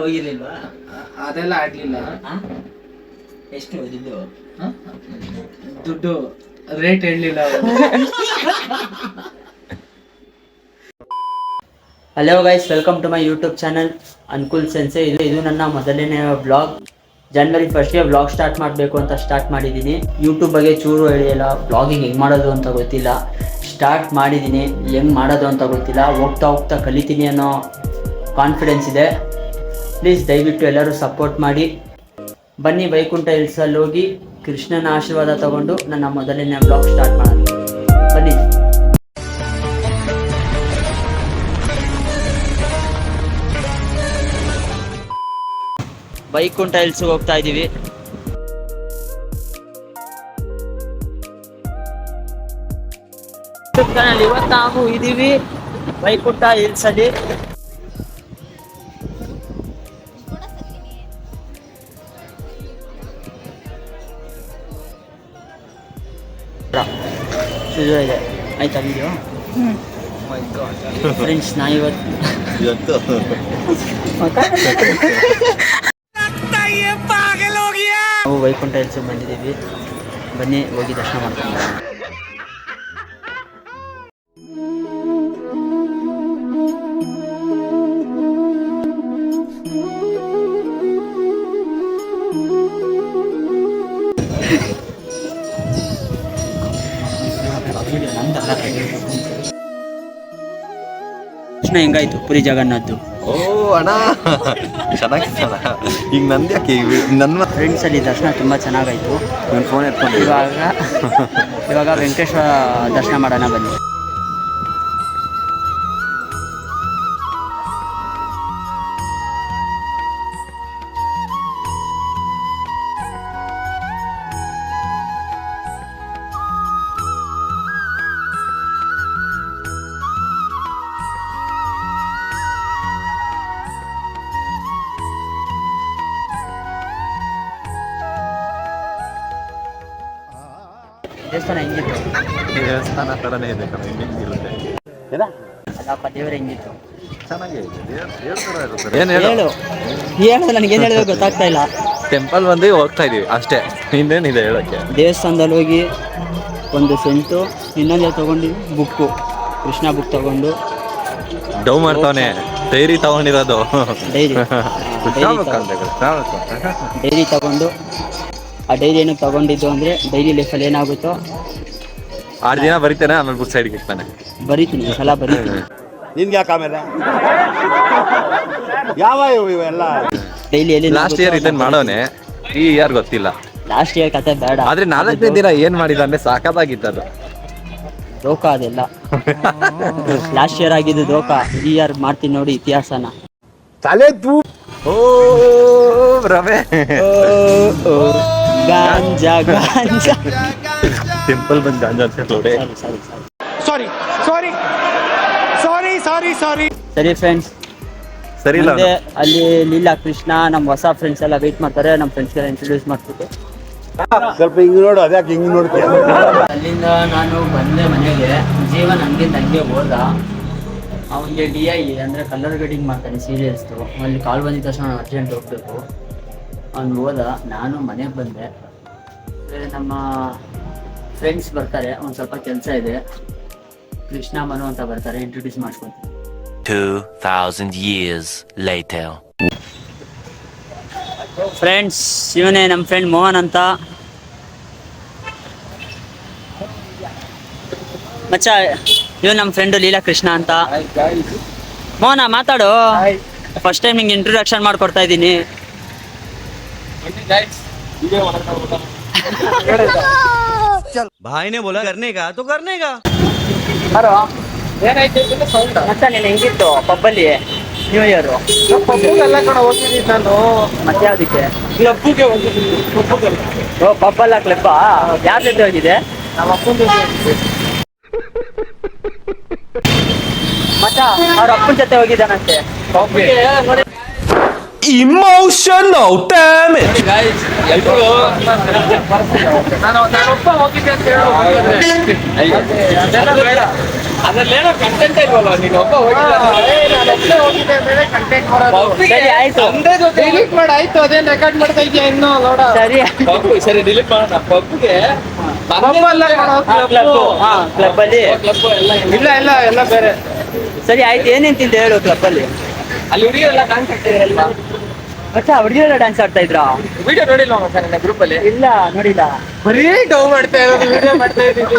ಹೋಗಿರ್ಲಿಲ್ವಾ? ಅದೆಲ್ಲ ಆಡ್ಲಿಲ್ಲ. ಎಷ್ಟು ದುಡ್ಡು? ದುಡ್ಡು ರೇಟ್ ಹೇಳಲಿಲ್ಲ. Hello guys, welcome to my YouTube channel ಅನ್ಕುಲ್ ಸೆನ್ಸೆ. ಇದು ನನ್ನ ಮೊದಲನೇ ವ್ಲಾಗ್. ಜನವರಿ 1st ವ್ಲಾಗ್ ಸ್ಟಾರ್ಟ್ ಮಾಡಬೇಕು ಅಂತ ಸ್ಟಾರ್ಟ್ ಮಾಡಿದ್ದೀನಿ. ಯೂಟ್ಯೂಬ್ ಬಗ್ಗೆ ಚೂರು ಹೇಳಿಯಲ್ಲ, ವ್ಲಾಗಿಂಗ್ ಹೆಂಗೆ ಮಾಡೋದು ಅಂತ ಗೊತ್ತಿಲ್ಲ. ಸ್ಟಾರ್ಟ್ ಮಾಡಿದ್ದೀನಿ, ಹೆಂಗೆ ಮಾಡೋದು ಅಂತ ಗೊತ್ತಿಲ್ಲ. ಹೋಗ್ತಾ ಹೋಗ್ತಾ ಕಲಿತೀನಿ ಅನ್ನೋ ಕಾನ್ಫಿಡೆನ್ಸ್ ಇದೆ. ಪ್ಲೀಸ್ ದಯವಿಟ್ಟು ಎಲ್ಲರೂ ಸಪೋರ್ಟ್ ಮಾಡಿ. ಬನ್ನಿ ವೈಕುಂಠ ಹಿಲ್ಸಲ್ಲಿ ಹೋಗಿ ಕೃಷ್ಣನ ಆಶೀರ್ವಾದ ತಗೊಂಡು ನನ್ನ ಮೊದಲನೇ ವ್ಲಾಗ್ ಸ್ಟಾರ್ಟ್ ಮಾಡೋಣ. ಬನ್ನಿ. ವೈಕುಂಠ ಹಿಲ್ಸ್ಗೆ ಹೋಗ್ತಾ ಇದ್ದೀವಿ. ಇವತ್ತು ನಾವು ಇದ್ದೀವಿ ವೈಕುಂಠ ಹಿಲ್ಸ್ ಅಲ್ಲಿ. ಇದೆ ಆಯ್ತಾ ವಿಡಿಯೋ? ಫ್ರೆಂಡ್ಸ್, ನಾ ಇವತ್ತು ನಾವು ವೈಕುಂಠ ಹಿಲ್ಸ್ ಬಂದಿದ್ದೀವಿ. ಬನ್ನಿ ಹೋಗಿ ದರ್ಶನ ಮಾಡ್ಕೊಂಡು. ಕೃಷ್ಣ ಹೆಂಗಾಯ್ತು ಪುರಿ ಜಗನ್ನಾಥ್? ಓ ಅಣ್ಣ, ಚೆನ್ನಾಗಿತ್ತಣ್ಣ. ಈಗ ನಂದು ಯಾಕೆ ನನ್ನ ಫ್ರೆಂಡ್ಸ್ ಅಲ್ಲಿ ದರ್ಶನ ತುಂಬ ಚೆನ್ನಾಗಾಯ್ತು. ನನ್ನ ಫೋನ್ ಎತ್ಕೊಂಡು ಇವಾಗ ವೆಂಕಟೇಶ್ವರ ದರ್ಶನ ಮಾಡೋಣ ಬನ್ನಿ. ದೇವಸ್ಥಾನ ಹೆಂಗಿತ್ತು? ದೇವಸ್ಥಾನ ಥರನೇ ಇದೆ ಕಣ, ಹೆಂಗಿರುತ್ತೆ ಅಲ್ಲಪ್ಪ, ದೇವ್ರ ಹೆಂಗಿತ್ತು? ಚೆನ್ನಾಗೇ ಇದೆ. ಹೇಳು, ನನಗೇನು ಹೇಳಿದ್ರೆ ಗೊತ್ತಾಗ್ತಾ ಇಲ್ಲ. ಟೆಂಪಲ್ ಬಂದು ಹೋಗ್ತಾ ಇದೀವಿ ಅಷ್ಟೇ, ಇನ್ನೇನಿದೆ ಹೇಳೋಕ್ಕೆ. ದೇವಸ್ಥಾನದಲ್ಲಿ ಹೋಗಿ ಒಂದು ಸೆಂಟು, ಇನ್ನೊಂದು ತಗೊಂಡಿವಿ ಬುಕ್ಕು, ಕೃಷ್ಣ ಬುಕ್ ತಗೊಂಡು ಡೌ ಮಾಡ್ತಾವನೆ. ಡೈರಿ ತಗೊಂಡಿರೋದು, ಡೈರಿ ತಗೊಂಡು, ಆ ಡೈರಿ ಏನಕ್ಕೆ ತಗೊಂಡಿದ್ದು ಅಂದರೆ ಡೈಲಿ ಲೈಫಲ್ಲಿ ಏನಾಗುತ್ತೋ 6 ದಿನ ಬರೀತಾನೆ, ಆಮೇಲೆ ಬುಕ್ ಸೈಡ್ಗೆ ಇರ್ತಾನೆ. ಬರೀತೀನಿ, ಈ ಸಲ ಬರೀತೀನಿ. ನಿನ್ಗೆ ಯಾಕೆ ಆಮೇಲೆ ಯಾವ ಇವೆಲ್ಲ ಡೈಲಿ ಎಲ್ಲಿ ಲಾಸ್ಟ್ ಇಯರ್ ಇದನ್ನ ಮಾಡೋನೆ, ಈ ಇಯರ್ ಗೊತ್ತಿಲ್ಲ. ಲಾಸ್ಟ್ ಇಯರ್ ಕತೆ ಬೇಡ, ಆದ್ರೆ 4ನೇ ದಿನ ಏನ್ ಮಾಡಿದ ಅಂದ್ರೆ ಸಾಕಾಗಿತ್ತದು. ದೋಖ ಅದೆಲ್ಲ. ಲಾಸ್ಟ್ ಇಯರ್ ಆಗಿದ್ದು ದೋಖ, ಈ ಇಯರ್ ಮಾಡ್ತೀನಿ ನೋಡಿ ಇತಿಹಾಸನ. ತಲೆ ತೂ ಓ ರವೆ ಗಾಂಜಾ ಸಿಂಪಲ್ ಬಂದ್ ಗಾಂಜಾ ನೋಡಿ. ಸರಿ ಫ್ರೆಂಡ್ಸ್, ಸರಿ ಇಲ್ಲ ಅಲ್ಲಿ ಲೀಲಾ ಕೃಷ್ಣ ನಮ್ಮ ಹೊಸ ಫ್ರೆಂಡ್ಸ್ ಎಲ್ಲ ವೇಟ್ ಮಾಡ್ತಾರೆ. ನಮ್ಮ ಫ್ರೆಂಡ್ಸ್ಗೆಲ್ಲ ಇಂಟ್ರೊಡ್ಯೂಸ್ ಮಾಡ್ತಿದ್ದೆ. ಸ್ವಲ್ಪ ಹಿಂಗ್ ನೋಡು, ಅದ್ಯಾಕೆ ಹಿಂಗ್ ನೋಡ್ತೀಯ? ಅಲ್ಲಿಂದ ನಾನು ಬಂದೆ ಮನೆಗೆ. ಜೀವನ್ ಹಂಗಿಂದ ಹಂಗೆ ಹೋದ. ಅವನಿಗೆ DI ಅಂದರೆ ಕಲರ್ ಗಡಿಂಗ್ ಮಾಡ್ತಾನೆ ಸೀರಿಯಲ್ಸ್ದು. ಅಲ್ಲಿ ಕಾಲ್ ಬಂದಿದ್ದ ತಕ್ಷಣ ನಾನು ಅರ್ಜೆಂಟ್ ಹೋಗ್ಬೇಕು. ಅವ್ನು ಹೋದ, ನಾನು ಮನೆಗೆ ಬಂದೆ. ಬೇರೆ ನಮ್ಮ ಫ್ರೆಂಡ್ಸ್ ಬರ್ತಾರೆ, ಒಂದು ಸ್ವಲ್ಪ ಕೆಲಸ ಇದೆ. ಕೃಷ್ಣ ಮನು ಅಂತ ಬರ್ತಾರೆ, ಇಂಟ್ರೊಡ್ಯೂಸ್ ಮಾಡ್ಕೊತೀನಿ. 2000 years later. ಫ್ರೆಂಡ್ಸ್, ಇವನೇ ನಮ್ಮ ಫ್ರೆಂಡ್ ಮೋಹನ್ ಅಂತ. ಮಚ್ಚ, ಇವನು ನಮ್ಮ ಫ್ರೆಂಡು ಲೀಲಾ ಕೃಷ್ಣ ಅಂತ. ಮೋಹನ ಮಾತಾಡು. ಫಸ್ಟ್ ಟೈಮ್ ನಿಂಗೆ ಇಂಟ್ರೊಡಕ್ಷನ್ ಮಾಡ್ಕೊಡ್ತಾ ಇದ್ದೀನಿ. भाई ने बोला करने का तो करने का. ಮತ್ತೆ ನೀನು ಹೆಂಗಿತ್ತು ಪಬ್ಬಲ್ಲಿ ನ್ಯೂ ಇಯರ್? ಪಬ್ಬುಗೆಲ್ಲ ಕಣ ಹೋಗಿದ್ದೀನಿ ನಾನು. ಮತ್ತೆ ಯಾವ್ದಕ್ಕೆ? ಕ್ಲಬ್ಗೆ ಹೋಗಿದ್ದೀನಿ. ಓ, ಪಬ್ಬಲ್ಲ ಕ್ಲಬ್ಬ? ಯಾರ ಜೊತೆ ಹೋಗಿದೆ? ನಮ್ಮ ಅಪ್ಪನ ಜೊತೆ ಹೋಗಿದ್ದೆ. ಮಚ್ಚ, ಅವ್ರ ಅಪ್ಪನ ಜೊತೆ ಹೋಗಿದ್ದಾನಂತೆ. Emotional damage. ನಾನು ಒಬ್ಬ ಹೋಗಿದ್ದೆ ಅಂತ ಹೇಳೋ. ಅದ್ರಲ್ಲೇನೋ ಕಂಟೆಂಟ್ ಇಲ್ವಲ್ಲ, ನೀನು ಒಬ್ಬ ಸರಿ ಆಯ್ತು ಡಿಲೀಟ್ ಮಾಡಿ ಆಯ್ತು. ಅದೇನ್ ರೆಕಾರ್ಡ್ ಮಾಡ್ತಾ ಇದೆಯಾ ಇನ್ನು ನೋಡ. ಸರಿ ಸರಿ ಡಿಲೀಟ್ ಮಾಡೋಣ. ಪಬ್ಗೆ ಕ್ಲಬ್ ಅಲ್ಲಿ ಇಲ್ಲ ಇಲ್ಲ ಎಲ್ಲ ಬೇರೆ. ಸರಿ ಆಯ್ತು, ಏನೇನ್ ತಿಂತ ಹೇಳು ಕ್ಲಬ್ ಅಲ್ಲಿ. ಅಲ್ಲಿ ಹುಡುಗಿಯರೆಲ್ಲ ಡ್ಯಾನ್ಸ್ ಆಗ್ತಿದ್ರಲ್ಲ. ಮಚ್ಚ ಹುಡುಗಿಯರೆಲ್ಲ ಡ್ಯಾನ್ಸ್ ಆಡ್ತಾ ಇದ್ರಾ? ವಿಡಿಯೋ ನೋಡಿಲ್ಲ ಮಚ್ಚ ನನ್ನ ಗ್ರೂಪ್ ಅಲ್ಲಿ? ಇಲ್ಲ ನೋಡಿಲ್ಲ. ಬರೀ ಡೌ ಮಾಡ್ತಾ ಇರೋದು, ವಿಡಿಯೋ ಮಾಡ್ತಾ ಇದ್ದೀವಿ.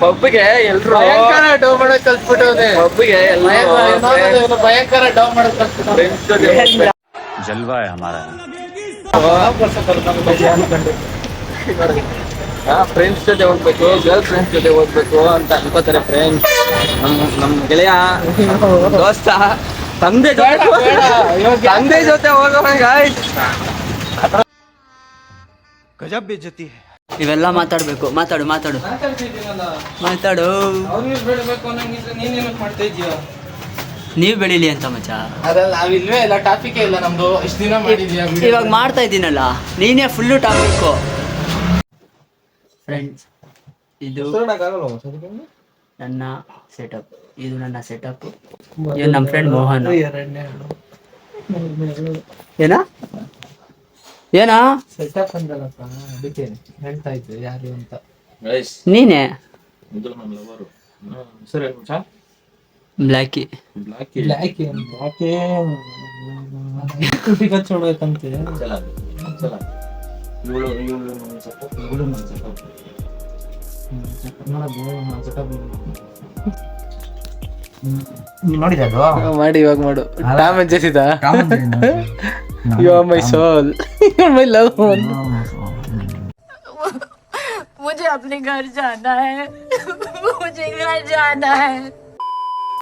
ಪಬ್ಗೆ ಎಲ್ರು ಭಯಂಕರ ಡೌ ಮಾಡೋದ್ ಕಲ್ಸ್ಬಿಟ್ಟವ್ರೆ. ಪಬ್ಗೆ ಭಯಂಕರ ಡೌ ಮಾಡೋದ್ ಕಲ್ಸ್ಬಿಟ್ಟವ್ರೆ. जलवा है हमारा. ಫ್ರೆಂಡ್ಸ್ ಜೊತೆ ಹೋಗ್ಬೇಕು, ಗರ್ಲ್ ಫ್ರೆಂಡ್ಸ್ ಜೊತೆ ಹೋಗ್ಬೇಕು ಅಂತ ಅನ್ಕೋತಾರೆ ಫ್ರೆಂಡ್ಸ್. ನಮ್ ಗೆಳೆಯ ದೋಸ್ತ ತಂದೆ ಜೊತೆ ಹೋಗೋಣ ಗಾಯ್ಸ್. गजब बेइज्जती है. ಇವೆಲ್ಲ ಮಾತಾಡ್ಬೇಕು. ಮಾತಾಡು ಮಾತಾಡು ಮಾತಾಡು. ಅವ್ರಿಗೆ ಬೆಳಿಬೇಕು ಅನ್ನಂಗಿದ್ರೆ ನೀನೇನು ಮಾಡ್ತಾ ಇದೀಯ? ನೀವ್ ಬೆಳಿಲಿ ಅಂತ ಮಚ್ಚ. ಅದ್ರಲ್ಲಿ ನಾವಿಲ್ವೇ ಇಲ್ಲ, ಟಾಪಿಕೇ ಇಲ್ಲ ನಮ್ದು. ಇಷ್ಟು ದಿನ ಮಾಡಿದ್ಯಾ? ಇವಾಗ ಮಾಡ್ತಾ ಇದ್ದೀನಲ್ಲ, ನೀನೇ ಫುಲ್ಲು ಟಾಪಿಕ್ಕು. ಫ್ರೆಂಡ್ಸ್, ಇದು ನನ್ನ ಸೆಟಪ್. ಇದು ನನ್ನ ಸೆಟಪ್. ಇದು ನಮ್ಮ ಫ್ರೆಂಡ್ ಮೋಹನ್. ಏನಾ ಏನಾ ಸೆಟಪ್ ಅಂದಲ್ಲಪ್ಪ, ಅದಕ್ಕೆ ಹೇಳ್ತಾ ಇದ್ದೆ ಯಾರು ಅಂತ. ನೀನೇ ಸರಿ ಬ್ಲ್ಯಾಕಿ. ಕಚ್ಚೋಡ್ಬೇಕಂತೆ. ನೋಡಿದೆ ಅದು ಮಾಡಿ ಇವಾಗ ಮಾಡು. ಡ್ಯಾಮೇಜ್ ಜೆಸಿದ you are my soul, you are my love. मुझे अपने घर जाना है मुझे घर जाना है.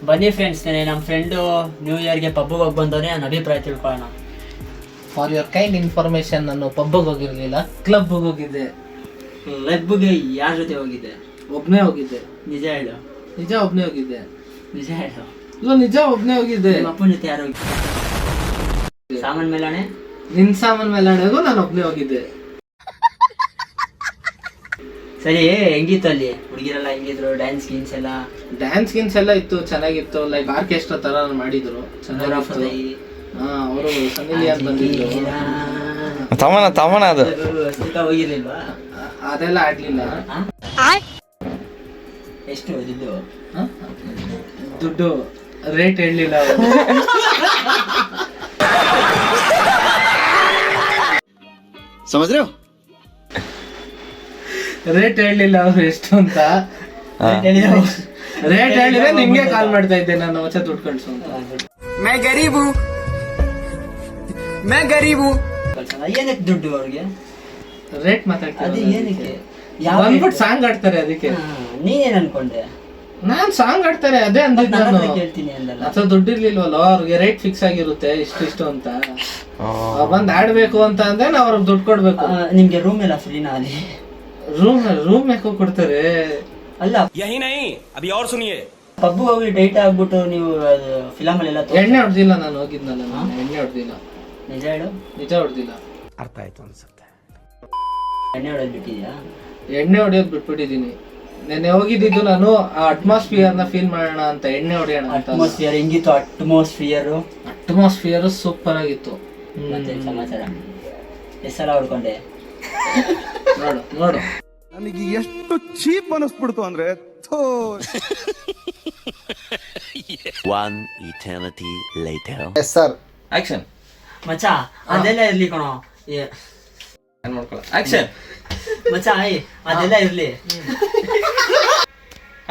ಬನ್ನಿ ಫ್ರೆಂಡ್ಸ್, ನಮ್ಮ ಫ್ರೆಂಡು ನ್ಯೂ ಇಯರ್ಗೆ ಪಬ್ಗೆ ಹೋಗಿ ಬಂದವನೇ. ನನ್ನ ಅಭಿಪ್ರಾಯ ತಿಳ್ಕೊಳ್ಳೋಣ. ಫಾರ್ ಯುವರ್ ಕೈಂಡ್ ಇನ್ಫಾರ್ಮೇಶನ್, ನಾನು ಪಬ್ಗೆ ಹೋಗಿರ್ಲಿಲ್ಲ, ಕ್ಲಬ್ಗೆ ಹೋಗಿದ್ದೆ. ಕ್ಲಬ್ಗೆ ಯಾರ ಜೊತೆ ಹೋಗಿದ್ದೆ? ಒಬ್ನೇ ಹೋಗಿದ್ದೆ. ನಿಜ ಹೇಳು. ನಿಜ ಒಬ್ನೇ ಹೋಗಿದ್ದೆ. ನಿಜ ಹೇಳು. ಇಲ್ಲ ನಿಜ ಒಬ್ನೇ ಹೋಗಿದ್ದೆ. ನಿಮ್ಮ ಅಪ್ಪನ ಜೊತೆ ಯಾರು ಹೋಗಿದ್ದೆ? ಸಾಮಾನ್ ಮೇಲಾಣೆ? ನಿನ್ ಸಾಮಾನ್ ಮೇಲೆ ಆಡೋದು ನಾನು ಒಬ್ನೇ ಹೋಗಿದ್ದೆ. ಸರಿ, ಹೆಂಗಿತ್ತು ಅಲ್ಲಿ? ಹುಡುಗಿರೆಲ್ಲ ಹೆಂಗಿದ್ರು? ಡ್ಯಾನ್ಸ್ ಗೀನ್ಸ್ ಎಲ್ಲ? ಡ್ಯಾನ್ಸ್ ಗಿನ್ಸ್ ಎಲ್ಲ ಇತ್ತು, ಚೆನ್ನಾಗಿತ್ತು. ಲೈಕ್ ಆರ್ಕೆಸ್ಟ್ರಾ ತರ ಮಾಡಿದ್ರು, ಚೆನ್ನಾಗಿತ್ತು. ಅವರು ಸನ್ನಿ ಲಿಯೋನ್ ಬಂದಿದ್ರು. ತಮನ ಅದು ಹೋಗಿರ್ಲಿಲ್ವಾ? ಅದೆಲ್ಲ ಆಡ್ಲಿಲ್ಲ. ಎಷ್ಟು ದುಡ್ಡು? ದುಡ್ಡು ರೇಟ್ ಹೇಳಲಿಲ್ಲ ಅವರು. समझ रहे हो? ರೇಟ್ ಹೇಳಲಿಲ್ಲ ಅವ್ರು ಎಷ್ಟು ಅಂತ. ರೇಟ್ ಹೇಳಿದ್ರೆ ನಿಮ್ಗೆ ಕಾಲ್ ಮಾಡ್ತಾ ಇದ್ದೆ ನಾನು, ಹೊಸ ದುಡ್ಡು ಕಳ್ಸು ಅಂತ. ಏನಕ್ಕೆ ದುಡ್ಡು ಅವ್ರಿಗೆ? ರೇಟ್ ಅದು ಮಾತಾಡ್ತೀನಿ. ಏನಕ್ಕೆ? ಬಂದ್ಬಿಟ್ಟು ಸಾಂಗ್ ಆಡ್ತಾರೆ ಅದಕ್ಕೆ. ನೀನೇನ್ ಅನ್ಕೊಂಡೆ? ನಾನ್ ಸಾಂಗ್ ಆಡ್ತಾರೆ ಅದೇ ಅಂದಿದ್ದು ನಾನು. ಕೇಳ್ತೀನಿ ಅಂದಲ್ಲ. ಅಥವಾ ದುಡ್ಡು ಇರ್ಲಿಲ್ವಲ್ಲ ಅವ್ರಿಗೆ, ರೇಟ್ ಫಿಕ್ಸ್ ಆಗಿರುತ್ತೆ ಇಷ್ಟು ಅಂತ. ಬಂದ್ ಆಡ್ಬೇಕು ಅಂತ ಅಂದ್ರೆ ನಾವು ಅವ್ರಿಗೆ ದುಡ್ಡು ಕೊಡ್ಬೇಕು. ನಿಮ್ಗೆ ರೂಮ್ ಎಲ್ಲ ಫ್ರೀನಾ ಅಲ್ಲಿ? ರೂಮ್ ಯಾಕೋ ಕೊಡ್ತಾರೆ? ಅಲ್ಲ, यही नहीं, अभी और सुनिए. ಪಬ್ಬು ಹೋಗಿ ಡೈಟ್ ಆಗ್ಬಿಟ್ಟು ನೀವು ಫಿಲಮ್ ಅಲ್ಲೆಲ್ಲ ಎಣ್ಣೆ ಹೊಡ್ದಿಲ್ಲ ನಾನು ಹೋಗಿದ್ನಲ್ಲ, ನಾನು ಎಣ್ಣೆ ಹೊಡ್ದಿಲ್ಲ. ನಿಜ ಹೇಳು. ನಿಜ ಹೊಡ್ದಿಲ್ಲ. अर्थ आयतो ಅನ್ಸುತ್ತೆ. ಎಣ್ಣೆ ಹೊಡೆದ್ ಬಿಟ್ಟಿದ್ಯಾ? ಎಣ್ಣೆ ಹೊಡಿಯೋದ್ ಬಿಟ್ಬಿಟ್ಟಿದೀನಿ. ನೆನ್ನೆ ಹೋಗಿದ್ದು ನಾನು ಆ ಅಟ್ಮಾಸ್ಫಿಯರ್ ನ ಫೀಲ್ ಮಾಡೋಣ ಅಂತ, ಎಣ್ಣೆ ಹೊಡೆಯೋಣ ಅಂತ. ಅಟ್ಮಾಸ್ಫಿಯರ್ ಹೆಂಗಿತ್ತು? ಅಟ್ಮಾಸ್ಫಿಯರ್ ಸೂಪರ್ ಆಗಿತ್ತು. ಮತ್ತೆ ಸಮಾಚಾರ ಎಷ್ಟೆಲ್ಲ ಹೊಡ್ಕೊಂಡೆ? ನೋಡು ನೋಡು. ನನಗೆ ಎಷ್ಟು ಚೀಪ್ ಅನಿಸ್ಬಿಡ್ತು ಅಂದ್ರೆ One eternity later. Yes sir. Action. ಮಚ್ಚ ಅದೆಲ್ಲ ಇರ್ಲಿ ಕಣೋ. ಆಕ್ಷನ್ ಮಚ್ಚ ಅದೆಲ್ಲ ಇರ್ಲಿ.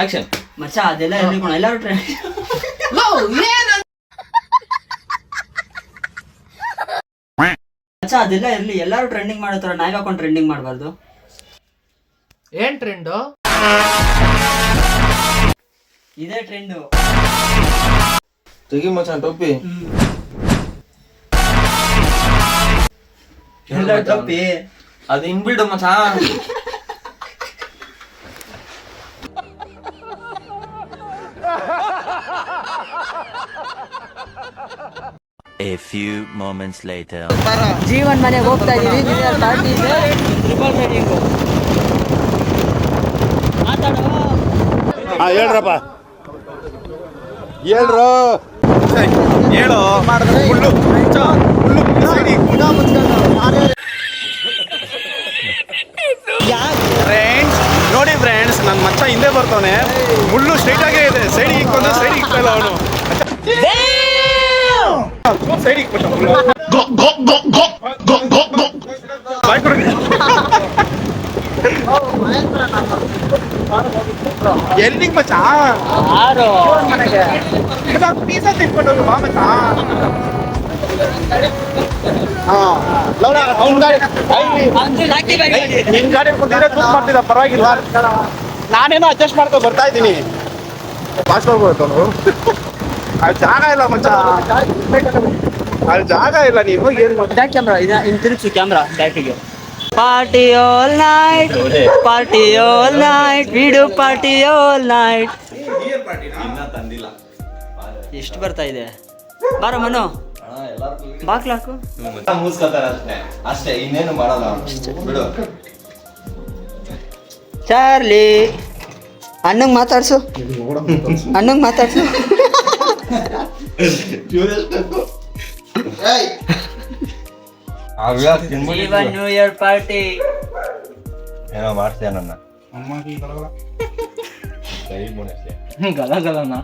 ಆಕ್ಷನ್ ಮಚ್ಚ ಅದೆಲ್ಲ ಇರ್ಲಿ ಕಣೋ. ಎಲ್ಲರೂ ಮಚ್ಚ ಅದೆಲ್ಲ ಇರ್ಲಿ, ಎಲ್ಲರೂ ಟ್ರೆಂಡಿಂಗ್ ಮಾಡತ್ತಾರ, ನಾವ್ ಹಾಕೊಂಡು ಟ್ರೆಂಡಿಂಗ್ ಮಾಡಬಾರ್ದು? ಏನ್ ಟ್ರೆಂಡು? ಇದೇ ಟ್ರೆಂಡು. ತೆಗಿ ಮಚಾನ್ ಟೋಪಿ. ಟೋಪಿ ಅದು ಇನ್ಬಿಲ್ಡ್ ಮಚಾ. A few moments later. Jeevan ಮನೆಗೆ ಹೋಗ್ತಾ ಇದೀವಿ. ಪಾರ್ಟಿ ಇದೆ, ಟ್ರಿಪಲ್ ರೈಡಿಂಗು. ಮಾತಾಡೋ. ಹೇಳ್ರಪ್ಪ ಹೇಳ್ರು ಹೇಳು ಹುಲ್ಲು ಫ್ರೆಂಡ್ಸ್ ನೋಡಿ ಫ್ರೆಂಡ್ಸ್ ನನ್ನ ಮಚ್ಚ ಹಿಂದೆ ಬರ್ತಾನೆ ಮುಳ್ಳು ಸ್ಟ್ರೈಟ್ ಆಗೇ ಇದೆ ಸೈಡಿಗೆ ಇಕ್ಕೊಂಡ ಸೈಡಿಗೆ ಇಕ್ಕಲ್ಲ ಅವನು ಸೈಡಿಗೆ ಇಕ್ಬಿಟ್ಟ ಎಲ್ಲಿಗೆ ಮಚ್ಚ ಪೀಸಾ ತಿನ್ಕೊಂಡು ಬಾ ಮಚ್ಚ ನಿನ್ ಗಾಡಿ ಕೂತಿದ್ರೆ ತೂತ್ ಮಾಡ್ತಿದ್ದ ಪರವಾಗಿಲ್ಲ ನಾನೇನೋ ಅಡ್ಜಸ್ಟ್ ಮಾಡ್ಕೊ ಬರ್ತಾ ಇದ್ದೀನಿ ಫಾಸ್ಟ್ ಹೋಗ್ಬೋದು ಅಲ್ಲಿ ಜಾಗ ಇಲ್ಲ ಮಚ್ಚ ಅಲ್ಲಿ ಜಾಗ ಇಲ್ಲ ನೀನು ಏನ್ ಬ್ಯಾಕ್ ಕ್ಯಾಮ್ರಾ ತಿರುಗಿಸು ಕ್ಯಾಮ್ರಾ ಬ್ಯಾಕಿಗೆ ಪಾರ್ಟಿ ಆಲ್ ನೈಟ್ ವಿಡು ಪಾರ್ಟಿ ಆಲ್ ನೈಟ್ ತಂದಿಲ್ಲ ಎಷ್ಟು ಬರ್ತಾ ಇದೆ ಬಾರ ಮನು ಬಾಕ್ಲಾಕು ಮೂಸ್ಕೊತಾರೆ ಅಷ್ಟೇ ಇನ್ನೇನು ಮಾಡಲ್ಲ ಬಿಡು ಚಾರ್ಲಿ ಅಣ್ಣಂಗ್ ಮಾತಾಡ್ಸು ಜೀವನ್ ನ್ಯೂ ಇಯರ್ ಪಾರ್ಟಿ ಏನೋ ಮಾಡ್ತೀಯ ನನ್ನ ಗಲಗಲನ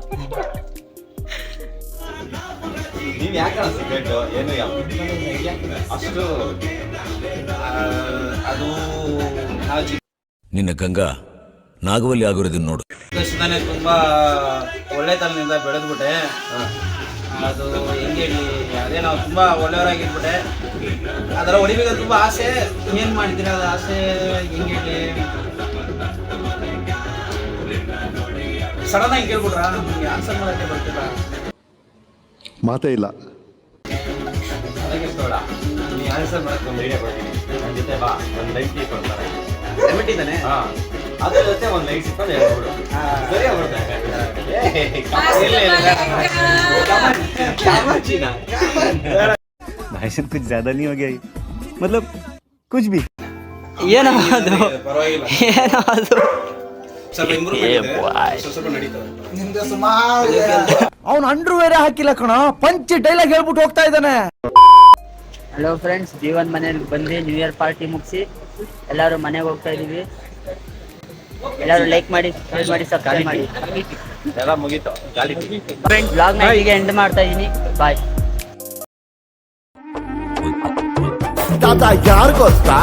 ನೀವ್ ಯಾಕೆ ಸಿಗರೇಟ್ ಏನು ಅಷ್ಟು ಅದು ನಿನ್ನ ಗಂಗಾ ನಾಗವಲ್ಲಿ ಆಗಿರೋದನ್ನ ನೋಡು. ನಾನು ತುಂಬಾ ಒಳ್ಳೆತನದಿಂದ ಬೆಳೆದ್ಬಿಟ್ಟೆ. ಅದು ಹೆಂಗೆ ಹೇಳಿ, ಅದೇ ನಾವು ತುಂಬಾ ಒಳ್ಳೆಯವರಾಗಿರ್ಬಿಟ್ಟೆ. ಅದರ ಹೊಡಿಬೇಕು ತುಂಬಾ ಆಸೆ. ಏನ್ ಮಾಡ್ತೀರಾ ಅದು ಆಸೆ ಹೆಂಗೆ ಹೇಳಿ, ಸಡನ್ ಆಗಿ ಕೇಳ್ಬಿಟ್ರಾ, ನಿಮ್ಗೆ ಆನ್ಸರ್ ಮಾಡೋಕ್ಕೆ ಬರ್ತಿಲ್ಲ. ಮಾತೇ ಇಲ್ಲ. ಅದಕ್ಕೆ ಬೇಡ, ನೀ ಆನ್ಸರ್ ಮಾಡಕ್ಕೆ ಒಂದು ಐಡಿಯಾ ಕೊಡ್ತೀನಿ. ನನ್ನ ಜೊತೆ ಬಾ, ಒಂದು ಲೈಫ್ ಟೀ ಕೊಡ್ತಾರೆ. 70 ತಾನೆ? ಹಾಂ, ಅದ್ರ ಜೊತೆ ಒಂದು ಲೈಟ್ ಸಿಕ್ಕೊಂಡು ಹೇಳ್ಬಿಡು. ಸರಿ ಆಗ್ಬಿಡ್ತಾರೆ. भाषण कुछ ज्यादा नहीं हो गया मतलब कुछ भी ಏನೋ ಅದು ಪರವಾಗಿಲ್ಲ, ಏನೋ ಅದು ಸ್ವಲ್ಪ ಇಂಪ್ರೂವ್ಮೆಂಟ್ ಇದೆ, ಸ್ವಲ್ಪ ನಡೀತದೆ. ಅವನು ಅಂಡ್ರೂ ಬೇರೆ ಹಾಕಿಲ್ಲ ಕಣ, ಪಂಚ್ ಡೈಲಾಗ್ ಹೇಳ್ಬಿಟ್ಟು ಹೋಗ್ತಾ ಇದ್ದಾನೆ. ಹಲೋ ಫ್ರೆಂಡ್ಸ್, ಜೀವನ್ ಮನೇಲಿ ಬಂದು ನ್ಯೂ ಇಯರ್ ಪಾರ್ಟಿ ಮುಗಿಸಿ ಎಲ್ಲರೂ ಮನೆಗೆ ಹೋಗ್ತಾ ಇದೀವಿ. ಎಲ್ಲರೂ ಲೈಕ್ ಮಾಡಿ, ಶೇರ್ ಮಾಡಿ, ಸಬ್ಸ್ಕ್ರೈಬ್ ಮಾಡಿ. ಎಲ್ಲ ಮುಗೀತು, ಗಾಳಿ ಬ್ಲಾಗ್ನ ಹೀಗೆ ಎಂಡ್ ಮಾಡ್ತಾ ಇದೀನಿ. ಬಾಯ್. ತಾತ ಯಾರು ಗೊತ್ತಾ?